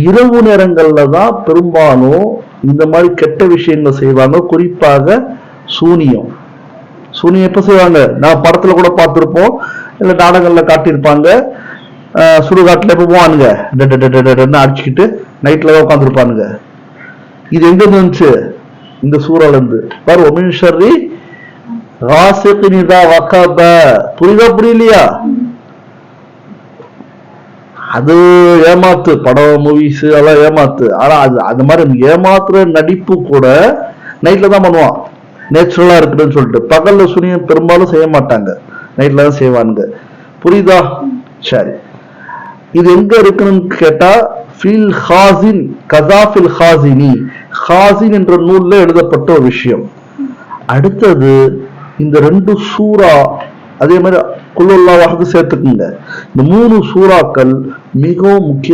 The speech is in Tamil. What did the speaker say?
இரவு நேரங்கள்ல தான் பெரும்பாலும் இந்த மாதிரி கெட்ட விஷயங்கள் செய்வாங்க. குறிப்பாக சூனியம். சூனியம் எப்ப செய்வாங்க? நான் படத்துல கூட பார்த்திருப்போம், இல்ல நாடகங்கள்ல காட்டியிருப்பாங்க. சுடுகாட்டுல எப்ப போவானுங்க, அடிச்சுக்கிட்டு நைட்ல தான் உட்காந்துருப்பானுங்க. இது எங்க இருந்துச்சு? இந்த சூறால இருந்து. பாரு, ஒமின் ஷர்ரி காசிகின் இதா வகப. புரியுதா புரியலையா? அது ஏமாத்து படம், மூவிஸ் அதெல்லாம் ஏமாத்து. ஆனா அது அந்த மாதிரி ஏமாத்துற நடிப்பு கூட நைட்ல தான் பண்ணுவான், நேச்சுரலா இருக்குதுன்னு சொல்லிட்டு. பகல்ல சுனியம் பெரும்பாலும் செய்ய மாட்டாங்க, நைட்ல தான் செய்வானுங்க. புரியுதா? சரி, இது எங்க இருக்குன்னு கேட்டா ஃபில் ஹாசின், கசாஃபில் ஹாசினி. ஹாசின் என்ற நூல்ல எழுதப்பட்ட ஒரு விஷயம். அடுத்தது இந்த 2 சூரா, அதே மாதிரி குல்லுல்லாஹ் சேர்த்துக்குங்க. இந்த 3 சூறாக்கள் மிகவும் முக்கிய